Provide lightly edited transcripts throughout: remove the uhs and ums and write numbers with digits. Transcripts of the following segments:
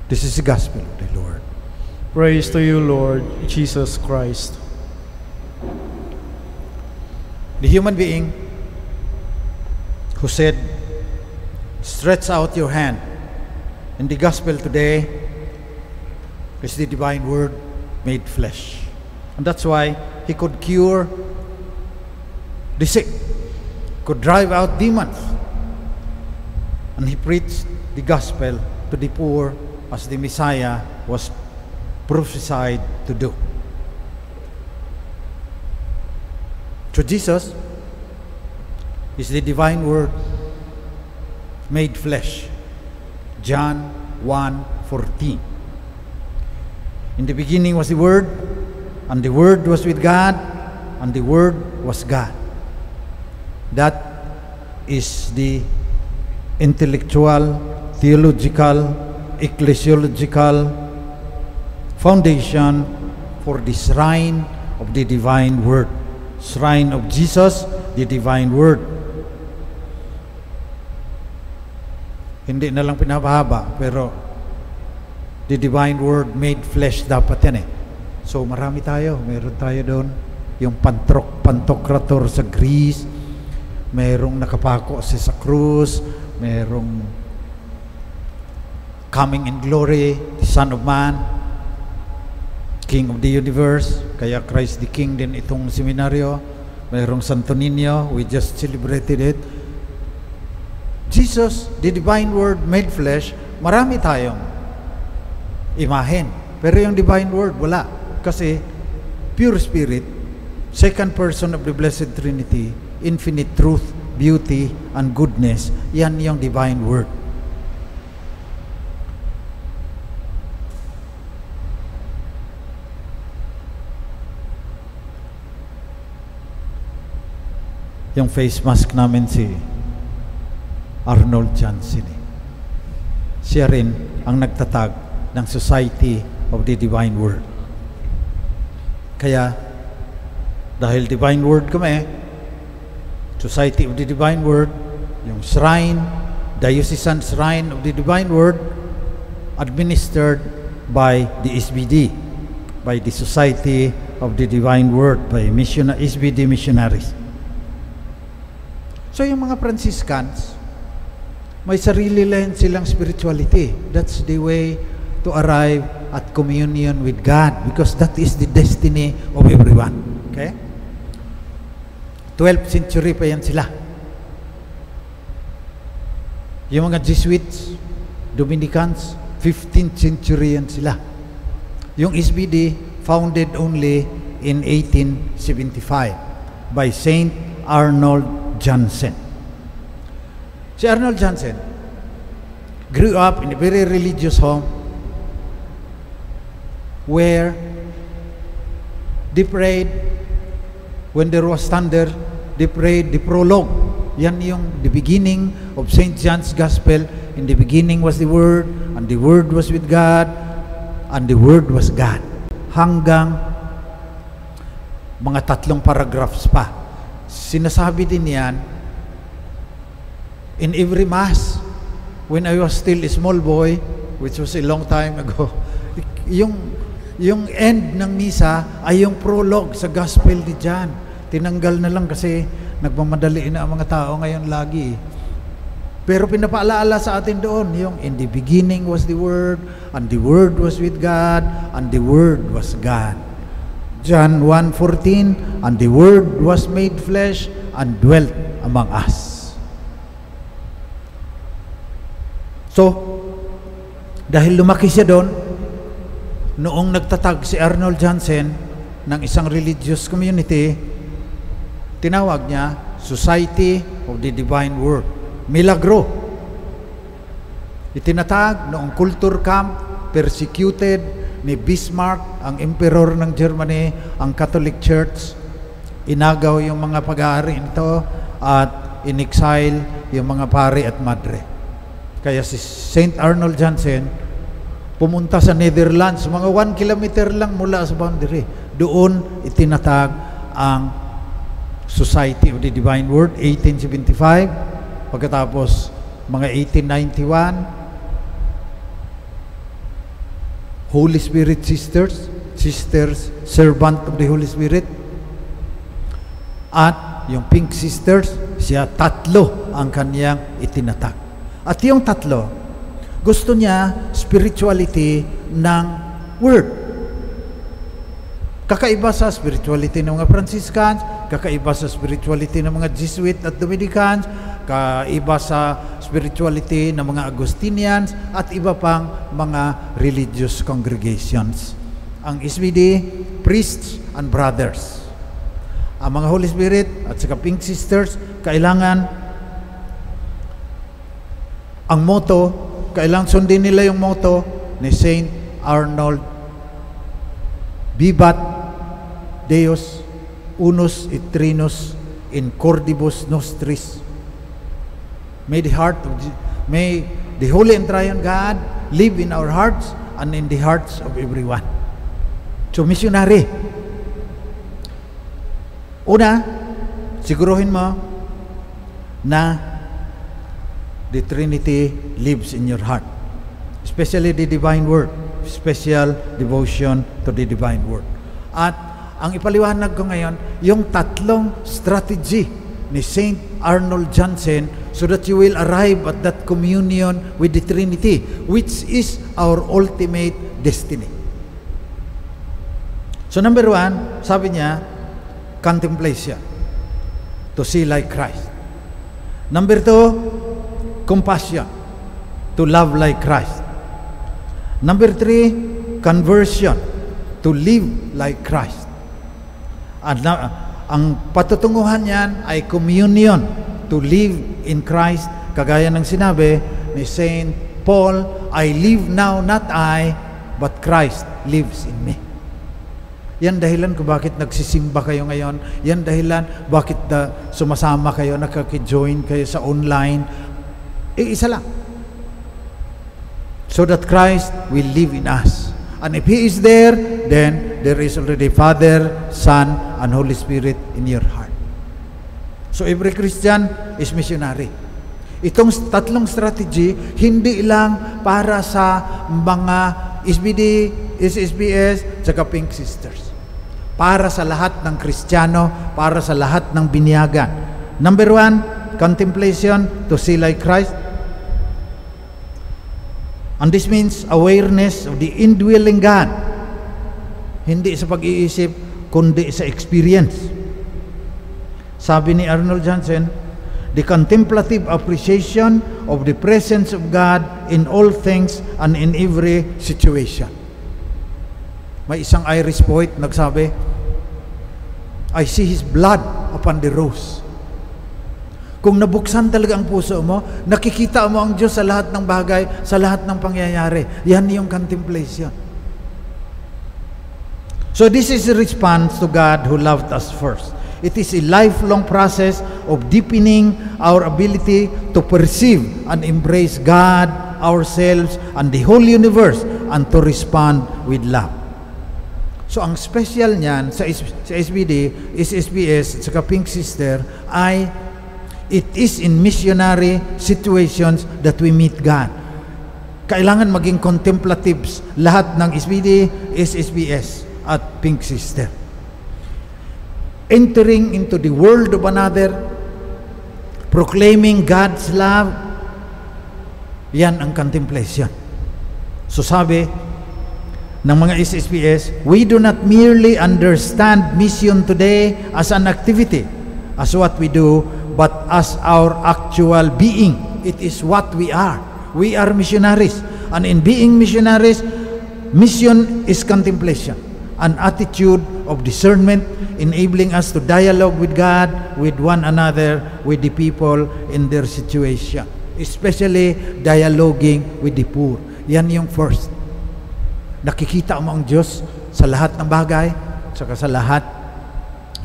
This is the gospel of the Lord. Praise to you, Lord Jesus Christ. The human being who said, stretch out your hand, in the gospel today is the divine word made flesh. And that's why he could cure the sick, could drive out demons. And he preached the gospel to the poor as the Messiah was prophesied to do. So Jesus is the divine word made flesh. John 1:14. In the beginning was the Word, and the Word was with God, and the Word was God. That is the intellectual, theological, ecclesiological foundation for the shrine of the divine word. Shrine of Jesus, the divine word. Hindi na lang pinapahaba, pero the divine word made flesh dapat yan eh. So marami tayo, meron tayo doon yung pantokrator sa Greece, merong nakapako sa krus, merong coming in glory, the Son of Man, King of the universe, kaya Christ the King din itong seminaryo. Merong Santo Niño, we just celebrated it. Jesus, the divine word made flesh, marami tayong imahen. Pero yung divine word, wala. Kasi pure spirit, second person of the Blessed Trinity, infinite truth, beauty, and goodness, yan yung divine word. Yung face mask namin si Arnold Jansen. Siya rin ang nagtatag ng Society of the Divine Word. Kaya, dahil Divine Word kami, Society of the Divine Word, yung shrine, Diocesan Shrine of the Divine Word, administered by the SBD, by the Society of the Divine Word, by SBD missionaries. So yung mga Franciscans, may sarili lang silang spirituality. That's the way to arrive at communion with God, because that is the destiny of everyone. Okay? 12th century pa yan sila. Yung mga Jesuits, Dominicans, 15th century yan sila. Yung SBD, founded only in 1875 by Saint Arnold Jansen. Si Arnold Jansen grew up in a very religious home where they prayed, when there was thunder, they prayed the prologue. Yan yung the beginning of St. John's Gospel. In the beginning was the Word, and the Word was with God, and the Word was God. Hanggang mga 3 paragraphs pa. Sinasabi din yan in every Mass. When I was still a small boy, which was a long time ago, yung end ng misa ay yung prologue sa Gospel ni John. Tinanggal na lang kasi nagmamadali na ang mga tao ngayon lagi. Pero pinapaalaala sa atin doon yung in the beginning was the Word, and the Word was with God, and the Word was God. John 1:14, and the Word was made flesh and dwelt among us. So, dahil lumaki siya doon, noong nagtatag si Arnold Jansen ng isang religious community, tinawag niya Society of the Divine Word. Milagro. Itinatag noong culture camp, persecuted ni Bismarck, ang emperor ng Germany, ang Catholic Church. Inagaw yung mga pag-aari nito at in-exile yung mga pari at madre. Kaya si Saint Arnold Jansen pumunta sa Netherlands, mga 1 kilometer lang mula sa boundary. Doon itinatag ang Society of the Divine Word, 1875. Pagkatapos mga 1891, Holy Spirit sisters, servant of the Holy Spirit. At yung pink sisters, siya tatlo ang kaniyang itinatag. At yung tatlo, gusto niya spirituality ng Word. Kakaiba sa spirituality ng mga Franciscans, kakaiba sa spirituality ng mga Jesuit at Dominicans, kakaiba sa spirituality ng mga Agustinians, at iba pang mga religious congregations. Ang SBD, priests and brothers. Ang mga Holy Spirit at saka Pink Sisters, kailangan ang motto, kailangan sundin nila yung motto ni Saint Arnold: Vivat Deus unus et trinus in cordibus nostris. May the Holy and Triune God live in our hearts and in the hearts of everyone. So, missionary. Una, siguruhin mo na the Trinity lives in your heart. Especially the Divine Word. Special devotion to the Divine Word. At ang ipaliwanag ko ngayon, yung tatlong strategy ni Saint Arnold Janssen so that you will arrive at that communion with the Trinity, which is our ultimate destiny. So number 1, sabi niya, contemplation, to see like Christ. Number 2, compassion, to love like Christ. Number 3, conversion, to live like Christ. At ang patutunguhan niyan ay communion, to live in Christ, kagaya ng sinabi ni Saint Paul, I live now, not I, but Christ lives in me. Yan dahilan kung bakit nagsisimba kayo ngayon. Yan dahilan bakit sumasama kayo, nakaki-join kayo sa online. Isa lang. So that Christ will live in us. And if He is there, then there is already Father, Son, and Holy Spirit in your heart. So every Christian is missionary. Itong tatlong strategy, hindi lang para sa mga SBD, SSBS, saka Pink Sisters. Para sa lahat ng Kristiyano, para sa lahat ng binyagan. Number 1, contemplation, to see like Christ. And this means awareness of the indwelling God. Hindi sa pag-iisip, kundi sa experience. Sabi ni Arnold Janssen, the contemplative appreciation of the presence of God in all things and in every situation. May isang Irish poet nagsabi, I see His blood upon the rose. Kung nabuksan talaga ang puso mo, nakikita mo ang Diyos sa lahat ng bagay, sa lahat ng pangyayari. Yan yung contemplation. So this is a response to God who loved us first. It is a lifelong process of deepening our ability to perceive and embrace God, ourselves, and the whole universe, and to respond with love. So ang special niyan sa SBD, SBS, at saka Pink Sister, ay it is in missionary situations that we meet God. Kailangan maging contemplatives lahat ng SBD, SSBS, at Pink Sister. Entering into the world of another, proclaiming God's love, yan ang contemplation. So sabi ng mga SSBS, we do not merely understand mission today as an activity, as what we do, but as our actual being. It is what we are. We are missionaries. And in being missionaries, mission is contemplation, an attitude of discernment, enabling us to dialogue with God, with one another, with the people in their situation. Especially dialoguing with the poor. Yan yung first. Nakikita mo ang Diyos sa lahat ng bagay, saka sa lahat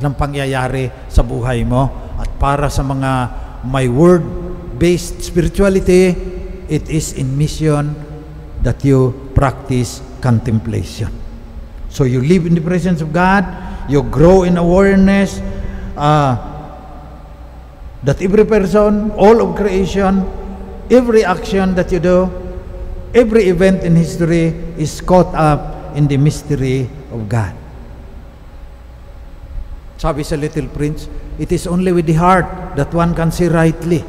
ng pangyayari sa buhay mo. At para sa mga may word-based spirituality, it is in mission that you practice contemplation. So you live in the presence of God, you grow in awareness that every person, all of creation, every action that you do every event in history is caught up in the mystery of God. Sabi sa Little Prince, it is only with the heart that one can see rightly.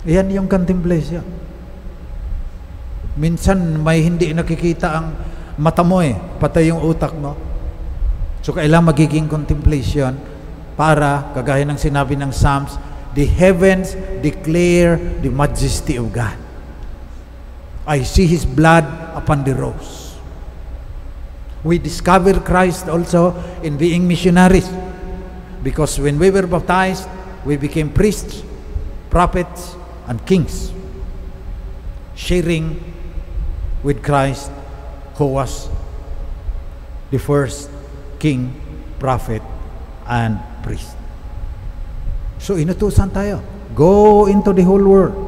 Yan yung contemplation. Minsan may hindi nakikita ang mata mo patay yung utak mo. So kailangan magiging contemplation para, kagaya ng sinabi ng Psalms, the heavens declare the majesty of God. I see His blood upon the rose. We discover Christ also in being missionaries. Because when we were baptized, we became priests, prophets, and kings, sharing with Christ, who was the first king, prophet, and priest. So inutusan tayo, go into the whole world,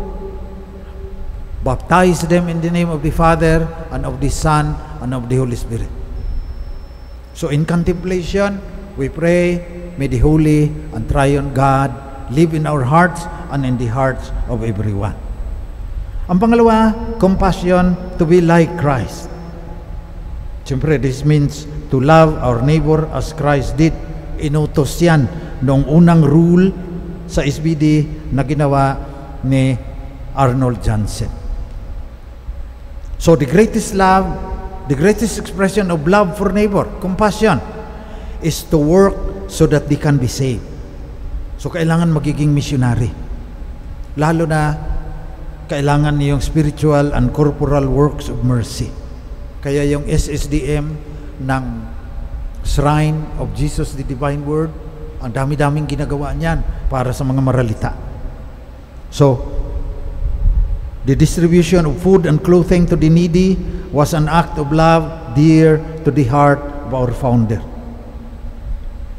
baptize them in the name of the Father, and of the Son, and of the Holy Spirit. So in contemplation, we pray, may the Holy and Triune God live in our hearts and in the hearts of everyone. Ang pangalawa, compassion, to be like Christ. Siyempre, this means to love our neighbor as Christ did. Inutos yan noong unang rule sa SBD na ginawa ni Arnold Jansen. So the greatest love, the greatest expression of love for neighbor, compassion, is to work so that they can be saved. So kailangan magiging missionary. Lalo na kailangan yung spiritual and corporal works of mercy. Kaya yung SSDM ng Shrine of Jesus the Divine Word, ang dami-daming ginagawa niyan para sa mga maralita. So, the distribution of food and clothing to the needy was an act of love dear to the heart of our founder.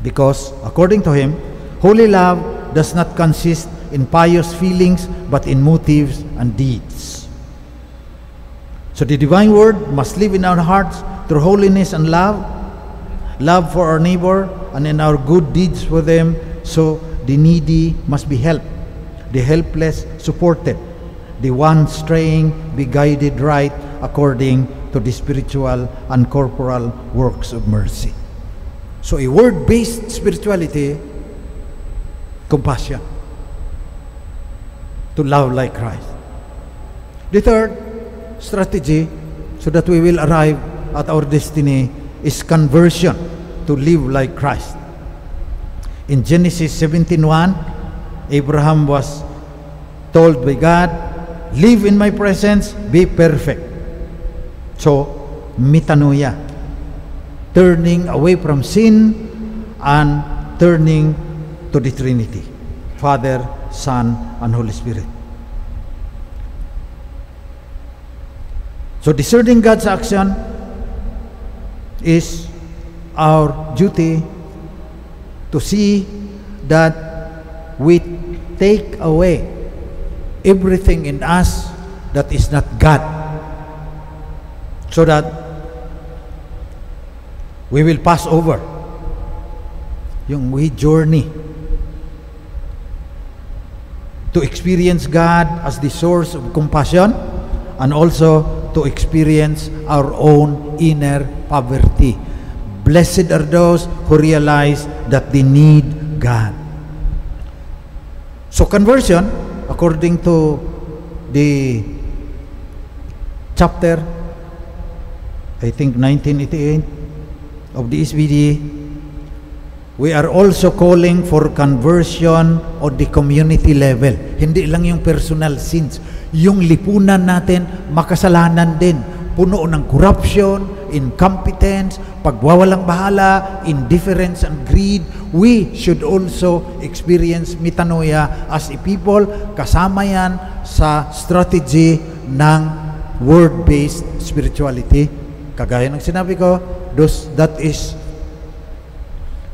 Because, according to him, holy love does not consist in pious feelings, but in motives and deeds. So the divine word must live in our hearts through holiness and love for our neighbor, and in our good deeds for them. So the needy must be helped, the helpless supported, the one straying be guided right according to the spiritual and corporal works of mercy. So a word-based spirituality, compassion, to love like Christ. The third strategy, so that we will arrive at our destiny, is conversion, to live like Christ. In Genesis 17:1, Abraham was told by God, live in my presence, be perfect. So, metanoia, turning away from sin and turning to the Trinity, Father, Son, and Holy Spirit. So discerning God's action is our duty to see that we take away everything in us that is not God, so that we will pass over yung we journey to experience God as the source of compassion, and also to experience our own inner poverty. Blessed are those who realize that they need God. So conversion, according to the chapter, I think 1988 of the SBD, we are also calling for conversion on the community level. Hindi lang yung personal sins. Yung lipunan natin, makasalanan din. Puno ng corruption, incompetence, pagwawalang bahala, indifference and greed. We should also experience metanoia as a people. Kasama yan sa strategy ng word-based spirituality. Kagaya ng sinabi ko, that is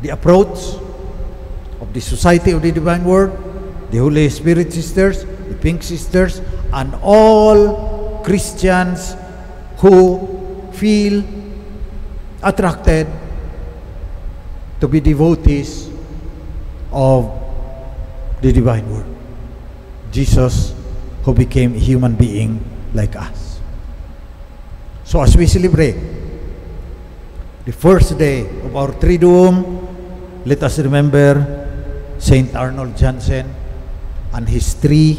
the approach of the Society of the Divine Word, the Holy Spirit Sisters, the Pink Sisters, and all Christians who feel attracted to be devotees of the Divine Word, Jesus, who became a human being like us. So as we celebrate the first day of our Triduum, let us remember Saint Arnold Janssen and his 3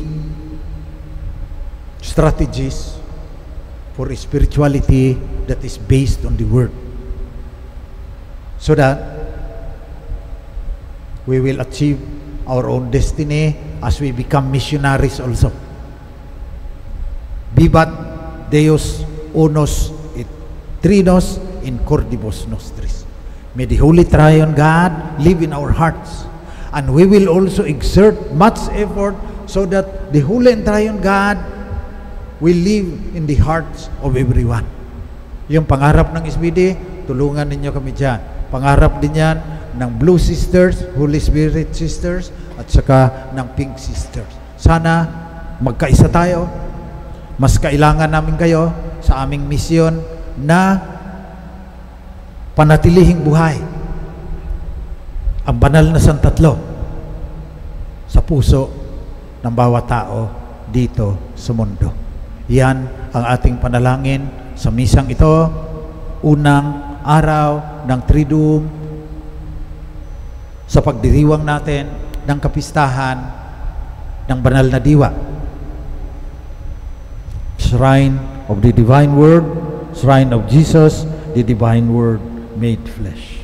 strategies for spirituality that is based on the Word, so that we will achieve our own destiny as we become missionaries also. Vivat Deus Unus et Trinos in cordibus nostris. May the Holy Triune God live in our hearts, and we will also exert much effort so that the Holy and Triune God will live in the hearts of everyone. Yung pangarap ng SBD, tulungan ninyo kami dyan. Pangarap din yan ng Blue Sisters, Holy Spirit Sisters, at saka ng Pink Sisters. Sana magkaisa tayo. Mas kailangan namin kayo sa aming misyon na panatilihing buhay ang banal na santatlo sa puso ng bawat tao dito sa mundo. Yan ang ating panalangin sa misang ito, unang araw ng Triduum, sa pagdiriwang natin ng kapistahan ng banal na diwa, Shrine of the Divine Word, Shrine of Jesus, the Divine Word made flesh.